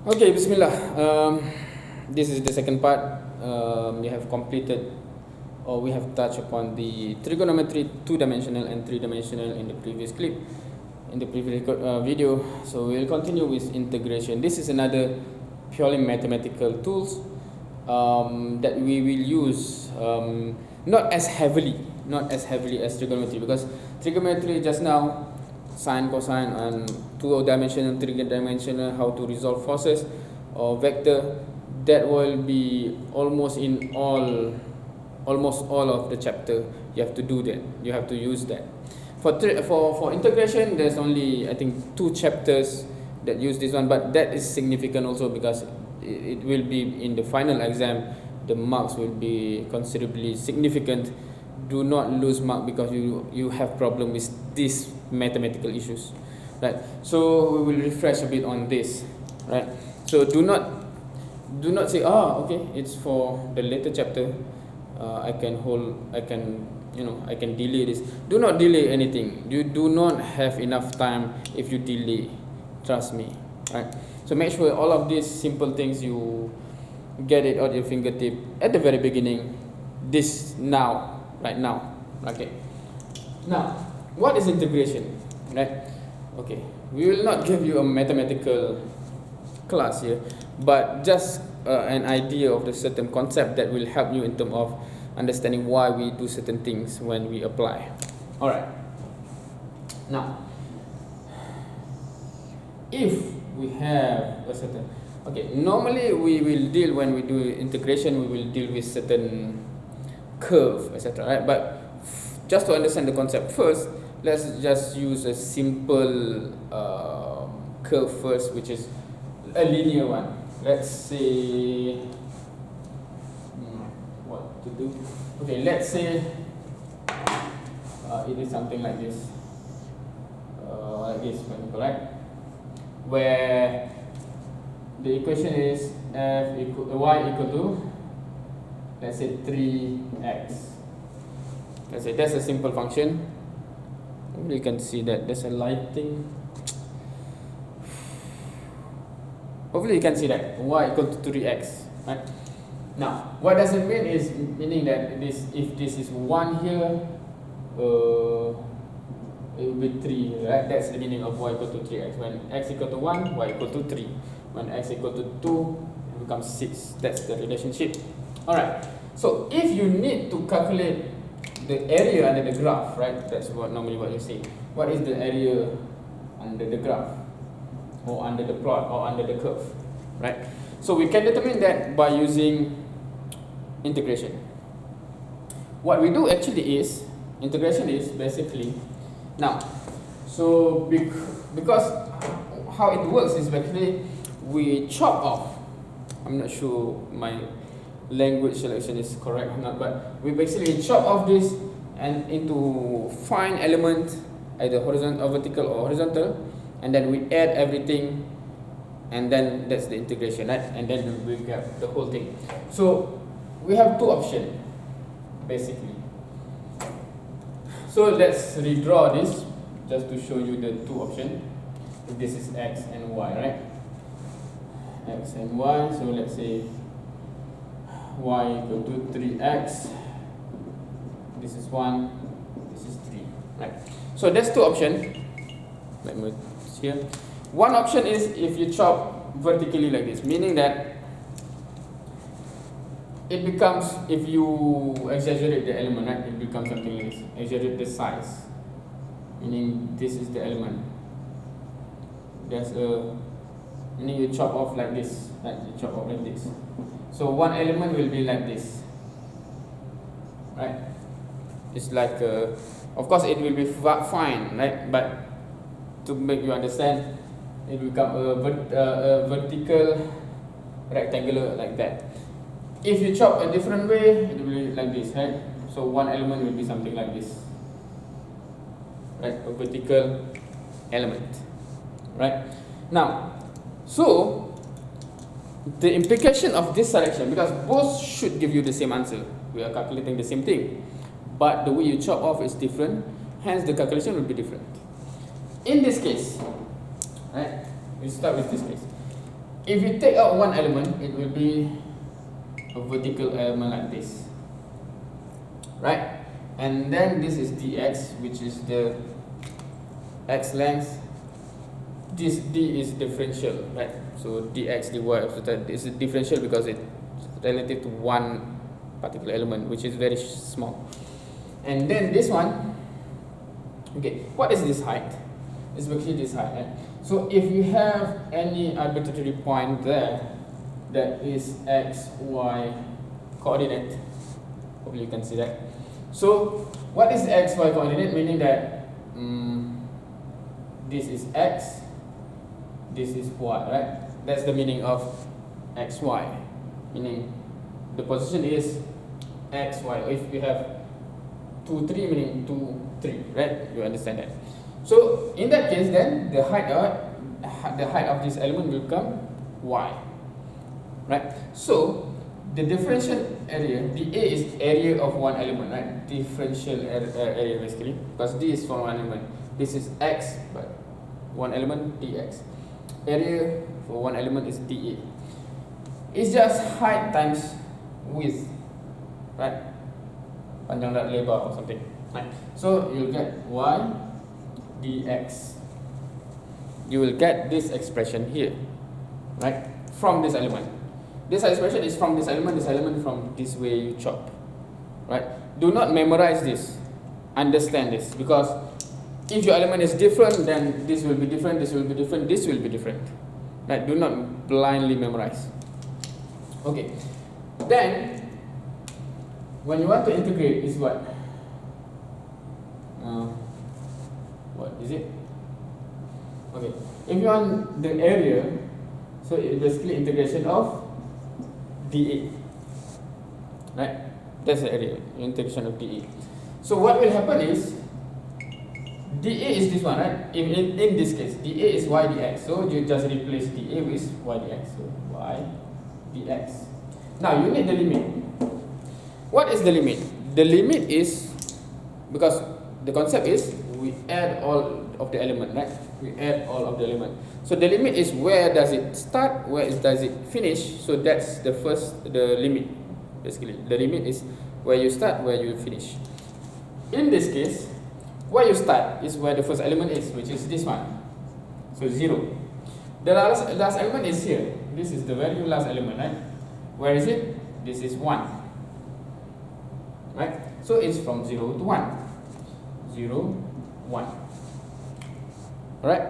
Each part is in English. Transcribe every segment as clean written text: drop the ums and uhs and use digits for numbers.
Okay, Bismillah. This is the second part. We have completed, or we have touched upon the trigonometry, two-dimensional and three-dimensional in the previous clip, in the previous video. So we will continue with integration. This is another purely mathematical tools that we will use not as heavily as trigonometry, because trigonometry just now, sine, cosine, and two-dimensional, three-dimensional, how to resolve forces or vector, that will be almost all of the chapter. You have to do that. You have to use that. For integration, there's only I think 2 chapters that use this one, but that is significant also because it will be in the final exam. The marks will be considerably significant. Do not lose mark because you have problem with these mathematical issues, right? So we will refresh a bit on this, right? So do not say, okay, it's for the later chapter. I can delay this. Do not delay anything. You do not have enough time if you delay. Trust me, right? So make sure all of these simple things you get it at your fingertip at the very beginning. Right now. Okay. Now, what is integration? Right? Okay. We will not give you a mathematical class here, but just an idea of the certain concept that will help you in terms of understanding why we do certain things when we apply. All right. Now, if we have a certain, normally we will deal, when we do integration, we will deal with certain curve, etc. Right? But just to understand the concept first, let's just use a simple curve first, which is a linear one. Let's say what to do. Okay, let's say it is something like this, right? Where the equation is y equal to, let's say 3x. Let's say that's a simple function. You can see that there's a lighting. Hopefully you can see that y equal to 3x, right? Now, what does it mean is meaning that if this is 1 here, it will be 3, right? That's the meaning of y equal to 3x. When x equal to 1, y equal to 3. When x equal to 2, it becomes 6. That's the relationship. Alright, so if you need to calculate the area under the graph, right? That's normally what you say. What is the area under the graph, or under the plot, or under the curve, right? So we can determine that by using integration. What we do actually is, integration is basically, now, so because how it works is basically we chop off, I'm not sure my language selection is correct or not, but we basically chop off this and into fine element, either horizontal or vertical or horizontal, and then we add everything, and then that's the integration, right? And then we get the whole thing. So we have 2 options basically. So let's redraw this just to show you the 2 options. This is x and y, right? X and y. So let's say y equal to 3x. This is 1. This is 3. Right. So that's 2 options. Let me see here. One option is if you chop vertically like this, meaning that it becomes, if you exaggerate the element, right, it becomes something like this. Exaggerate the size, meaning this is the element. There's a, meaning you chop off like this, right? You chop off like this. So one element will be like this, right? It's like, of course it will be fine, right? But to make you understand, it will become a vertical rectangular like that. If you chop a different way, it will be like this, right? So one element will be something like this, right? A vertical element, right? Now, so the implication of this selection, because both should give you the same answer, we are calculating the same thing, but the way you chop off is different, hence the calculation will be different. In this case, right, we start with this case. if you take out one element, it will be a vertical element like this, right? And then this is dx, which is the x length. This d is differential, right? So dx dy is a differential because it's relative to one particular element, which is very small. And then this one, okay, what is this height? It's basically this height, right? So if you have any arbitrary point there that is x, y coordinate, hopefully you can see that. So what is x, y coordinate? Meaning that this is x, this is y, right? That's the meaning of x, y. Meaning the position is x, y. If you have 2, 3, meaning 2, 3, right? You understand that. So in that case, then the height of this element will become y, right? So the differential area, the A is area of one element, right? Differential area basically, because D is for one element. This is x, but one element dx. Area for one element is dA. It's just height times width, right? Panjang dan lebar or something, right? So you'll get y dx. You will get this expression here, right? From this element. This expression is from this element from this way you chop, right? Do not memorize this. Understand this, because if your element is different, then this will be different, this will be different, this will be different, right? Do not blindly memorize. Okay. Then when you want to integrate is what? What is it? Okay. If you want the area, so it's basically integration of dA, right? That's the area, integration of dA. So what will happen is dA is this one, right? In this case, dA is y dx. So you just replace dA with y dx. So y dx. Now you need the limit. What is the limit? The limit is, because the concept is we add all of the element, right? We add all of the element. So the limit is where does it start, where does it finish. So that's the limit basically. The limit is where you start, where you finish. In this case, where you start is where the first element is, which is this one. So 0. The last element is here. This is the very last element, right? Where is it? This is 1. Right? So it's from 0 to 1. 0, 1. Alright?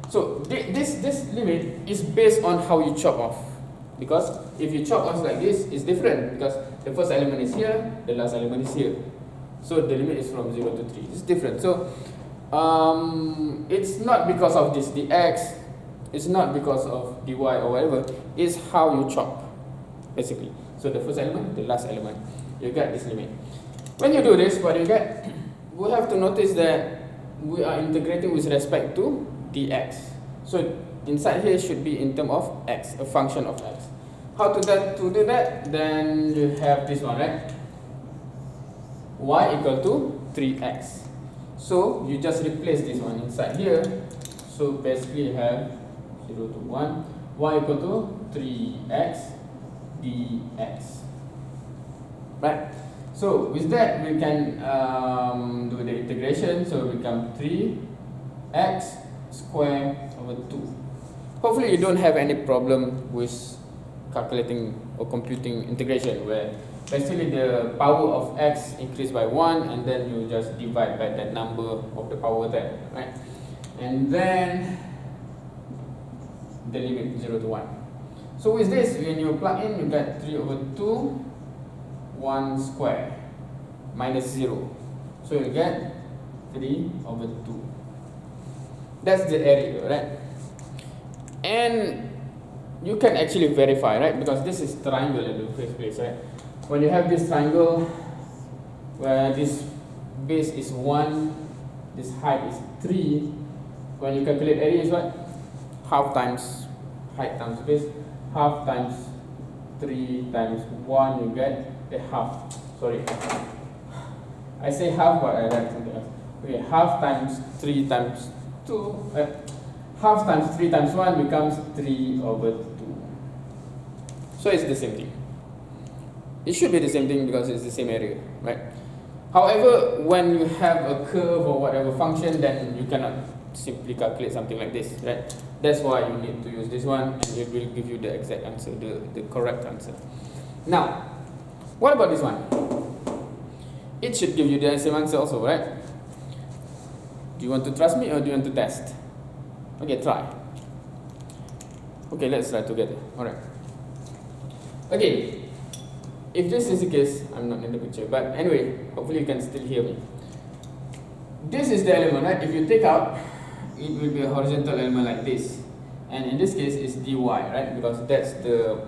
So this limit is based on how you chop off. Because if you chop off like this, it's different. Because the first element is here, the last element is here. So the limit is from 0 to 3. It's different. So it's not because of this, the x, it's not because of dy or whatever. It's how you chop, basically. So the first element, the last element, you get this limit. When you do this, what do you get? We have to notice that we are integrating with respect to dx. So inside here should be in terms of x, a function of x. How to do that? Then you have this one, right? Y equal to 3x. So you just replace this one inside here. So basically you have 0 to 1. Y equal to 3x dx. Right? So with that we can do the integration. So it becomes 3x squared over 2. Hopefully you don't have any problem with calculating or computing integration, where basically the power of x increased by 1 and then you just divide by that number of the power there, right? And then the limit 0 to 1. So with this, when you plug in, you get 3 over 2 1 square minus 0. So you get 3 over 2. That's the area, right? And you can actually verify, right? Because this is triangle in the first place, right? When you have this triangle where this base is 1, this height is 3, when you calculate area is what? Half times height times base, half times 3 times 1, you get a half. Sorry, I say half, but I write something else. Okay, half times 3 times 2, half times 3 times 1 becomes 3 over 2. So it's the same thing. It should be the same thing because it's the same area, right? However, when you have a curve or whatever function, then you cannot simply calculate something like this, right? That's why you need to use this one, and it will give you the exact answer, the correct answer. Now, what about this one? It should give you the same answer also, right? Do you want to trust me or do you want to test? Okay, try. Okay, let's try together. Alright. Okay, if this is the case, I'm not in the picture, but anyway, hopefully you can still hear me. This is the element, right? If you take out, it will be a horizontal element like this. And in this case, it's dy, right? Because that's the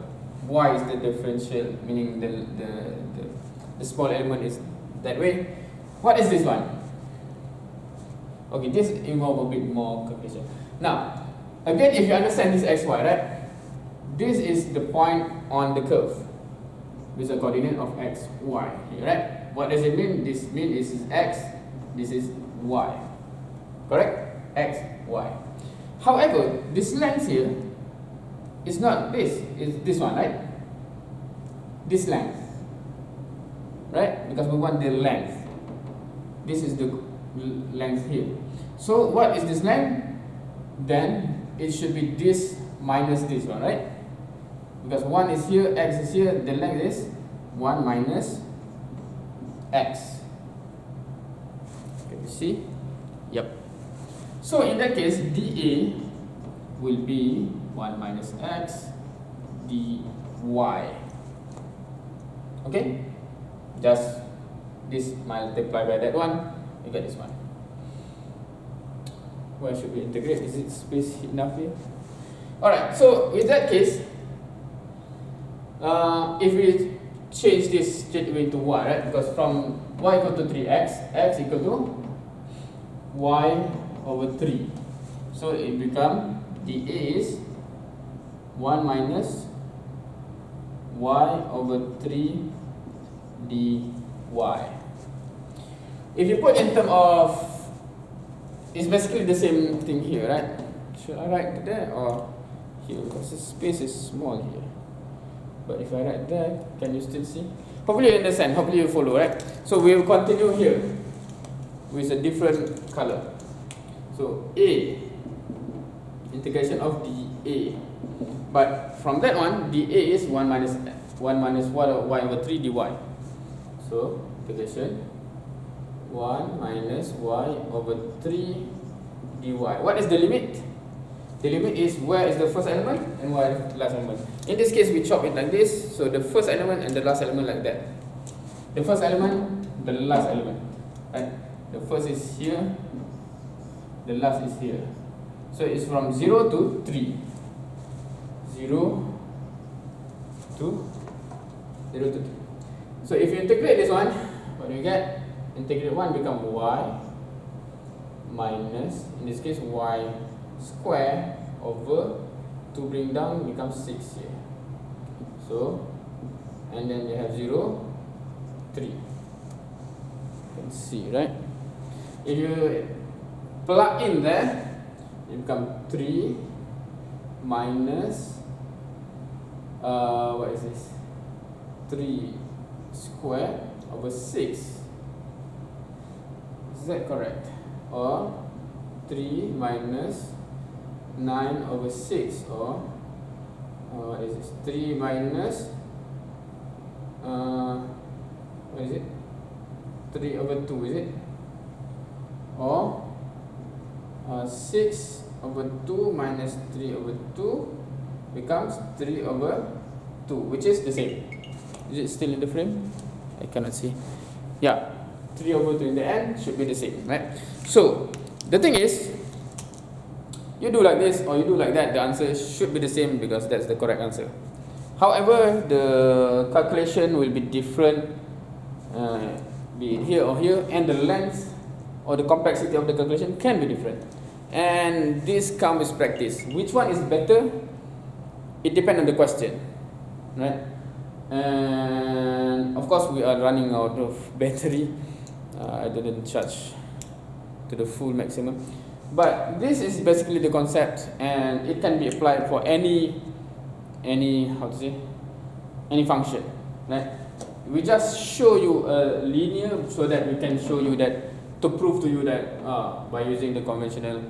y is the differential, meaning the small element is that way. What is this one? Okay, this involves a bit more calculation. Now, again, if you understand this xy, right? This is the point on the curve with a coordinate of x, y, right? What does it mean? This means this is x, this is y. Correct? X, y. However, this length here is not this, it's this one, right? This length. Right? Because we want the length. This is the length here. So what is this length? Then it should be this minus this one, right? Because 1 is here, x is here, the length is 1 minus x. Can you see? Yep. So in that case, dA will be 1 minus x dy. Okay? Just this multiply by that one, you get this one. Where should we integrate? Is it space enough here? Alright, so with that case, if we change this straight away to y, right? Because from y equal to 3x, x equal to y over 3. So it becomes dA is 1 minus y over 3 dy. If you put in terms of, it's basically the same thing here, right? Should I write there or here? Because the space is small here. But if I write there, can you still see? Hopefully you understand, hopefully you follow, right? So we will continue here with a different color. So A, integration of dA. But from that one, dA is 1 minus y over 3 dy. So integration 1 minus y over 3 dy. What is the limit? The limit is where is the first element and where is the last element. In this case, we chop it like this. So the first element and the last element like that. The first element, the last element. Right? The first is here. The last is here. So it's from 0 to 3. 0 to 3. So if you integrate this one, what do you get? Integrate 1 become y minus, in this case, y square over 2 bring down becomes 6 here. So, and then you have 0, 3. You can see, right? If you plug in there, it becomes 3 minus, what is this? 3 square over 6. Is that correct? Or 3 minus 9 over 6, or what is this? 3 minus what is it? 3 over 2, is it? Or 6 over 2 minus 3 over 2 becomes 3 over 2, which is the same. Is it still in the frame? I cannot see. Yeah, 3 over 2 in the end should be the same, right? So the thing is, you do like this or you do like that, the answer should be the same because that's the correct answer. However, the calculation will be different, be it here or here, and the length or the complexity of the calculation can be different. And this comes with practice. Which one is better? It depends on the question, right? And of course, we are running out of battery. I didn't charge to the full maximum. But this is basically the concept, and it can be applied for any how to say, any function, right? We just show you a linear so that we can show you that, to prove to you that by using the conventional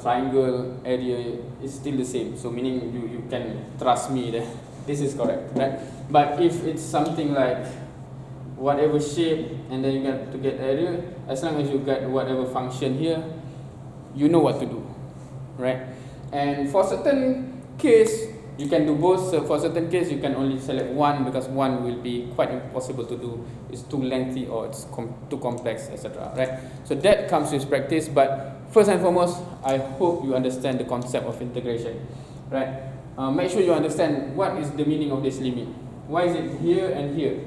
triangle area is still the same. So meaning you can trust me that this is correct, right? But if it's something like whatever shape and then you get to get area, as long as you get whatever function here, you know what to do, right? And for certain case, you can do both. So for certain case, you can only select one because one will be quite impossible to do. It's too lengthy or it's too complex, etc. Right? So that comes with practice. But first and foremost, I hope you understand the concept of integration, right? Make sure you understand what is the meaning of this limit. Why is it here and here?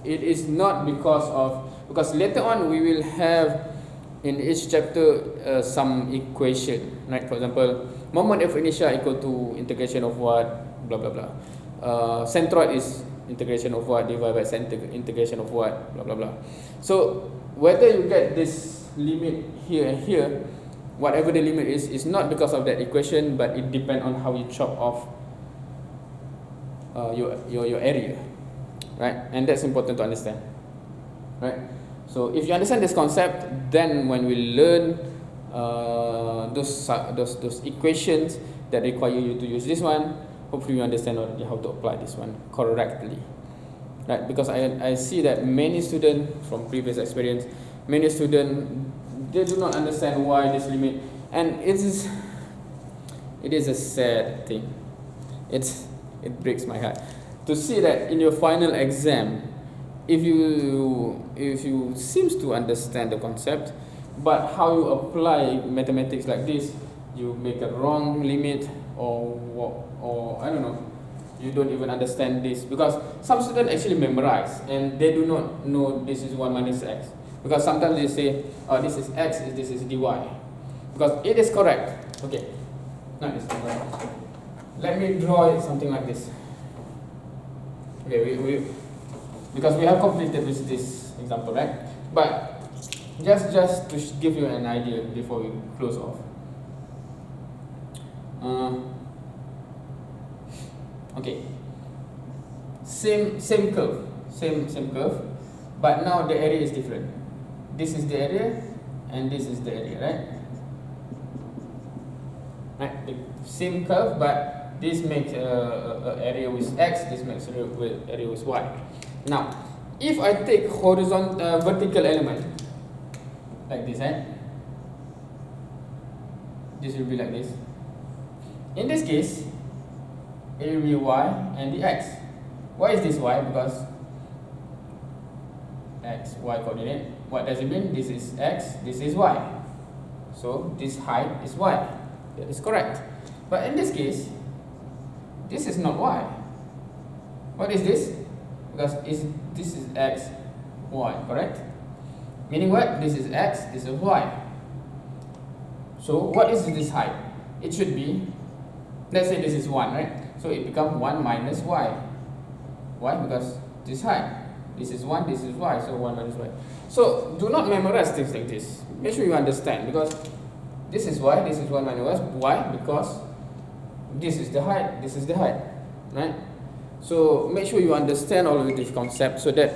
It is not because later on we will have in each chapter some equation, right? For example, moment of inertia equal to integration of what, blah blah blah. Centroid is integration of what divided by integration of what, blah blah blah. So whether you get this limit here and here, whatever the limit is not because of that equation, but it depends on how you chop off your area, right? And that's important to understand, right? So if you understand this concept, then when we learn those equations that require you to use this one, hopefully you understand how to apply this one correctly, right? Because I see that many students from previous experience, many students, they do not understand why this limit, and it is a sad thing. It breaks my heart to see that in your final exam, if you seems to understand the concept, but how you apply mathematics like this, you make a wrong limit, or I don't know, you don't even understand this, because some students actually memorize and they do not know this is 1 minus x, because sometimes they say, oh, this is x, this is dy, because it is correct. Okay, now this is correct. Let me draw it something like this. Okay, because we have completed with this example, right? But just to give you an idea before we close off. Okay, same curve, same curve, but now the area is different. This is the area, and this is the area, right? Right, the same curve, but this makes area with x, this makes area with y. Now, if I take horizontal vertical element like this, right? This will be like this. In this case, it will be y and the x. Why is this y? Because x, y coordinate. What does it mean? This is x, this is y. So this height is y. That is correct. But in this case, this is not y. What is this? Because this is x, y, correct? Meaning what? This is x, this is y. So what is this height? It should be, let's say this is 1, right? So it becomes 1 minus y. Why? Because this height. This is 1, this is y, so 1 minus y. So do not memorize things like this. Make sure you understand, because this is y, this is 1 minus y. Why? Because this is the height, this is the height, right? So make sure you understand all of this concept, so that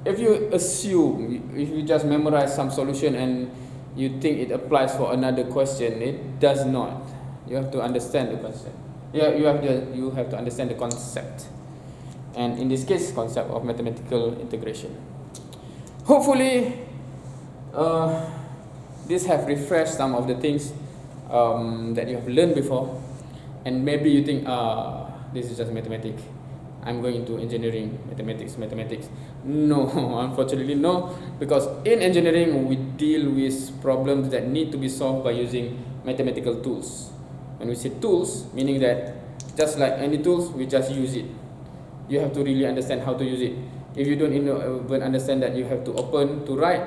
if you assume, if you just memorize some solution and you think it applies for another question, it does not. You have to understand the concept. Yeah, you have to understand the concept, and in this case, concept of mathematical integration. Hopefully, this have refreshed some of the things that you have learned before, and maybe you think, this is just mathematics. I'm going into engineering, mathematics. No, unfortunately no, because in engineering we deal with problems that need to be solved by using mathematical tools. When we say tools, meaning that just like any tools, we just use it. You have to really understand how to use it. If you don't even understand that you have to open to write,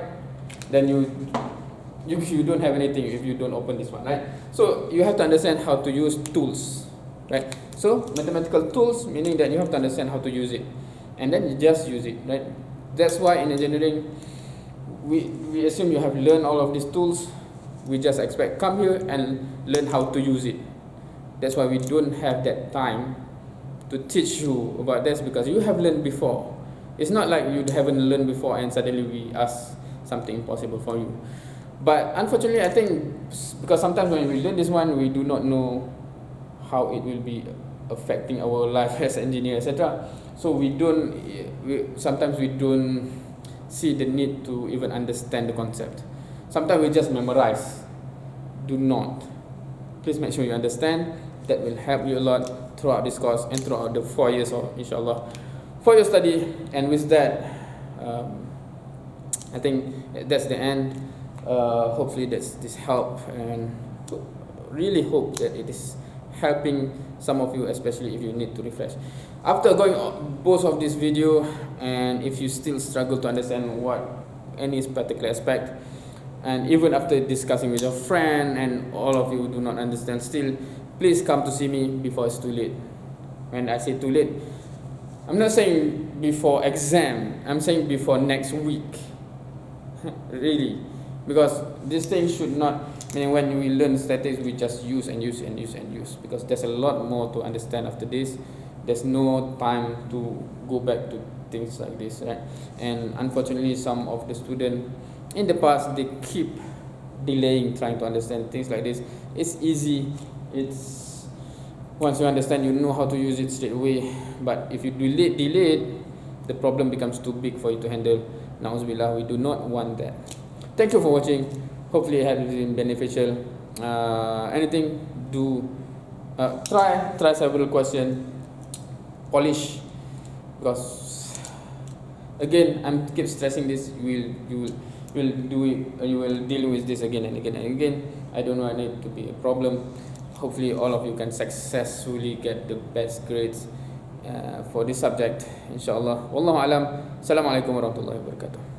then you don't have anything if you don't open this one, right? So you have to understand how to use tools, right? So mathematical tools, meaning that you have to understand how to use it, and then you just use it, right? That's why in engineering we assume you have learned all of these tools. We just expect come here and learn how to use it. That's why we don't have that time to teach you about this because you have learned before. It's not like you haven't learned before and suddenly we ask something impossible for you. But unfortunately, I think because sometimes when we learn this one, we do not know how it will be affecting our life as engineer, etc. So sometimes we don't see the need to even understand the concept. Sometimes we just memorize. Do not. Please make sure you understand. That will help you a lot throughout this course and throughout the 4 years, or inshallah, for your study. And with that, I think that's the end. Hopefully this help, and really hope that it is helping some of you, especially if you need to refresh. After going both of this video, and if you still struggle to understand what any particular aspect, and even after discussing with your friend and all of you do not understand still, please come to see me before it's too late. When I say too late, I'm not saying before exam, I'm saying before next week. Really, because this thing should not, meaning when we learn statistics, we just use and use and use and use, because there's a lot more to understand after this. There's no time to go back to things like this, right? And unfortunately, some of the students in the past, they keep delaying trying to understand things like this. It's easy. It's once you understand, you know how to use it straight away. But if you delay it, the problem becomes too big for you to handle. Na'uzubillah, we do not want that. Thank you for watching. Hopefully it has been beneficial. Anything, do try several questions, polish, because again, I'm keep stressing this. You will do it. You will deal with this again and again and again. I don't want it to be a problem. Hopefully all of you can successfully get the best grades for this subject, inshallah. Wallahu alam. Assalamualaikum warahmatullahi wabarakatuh.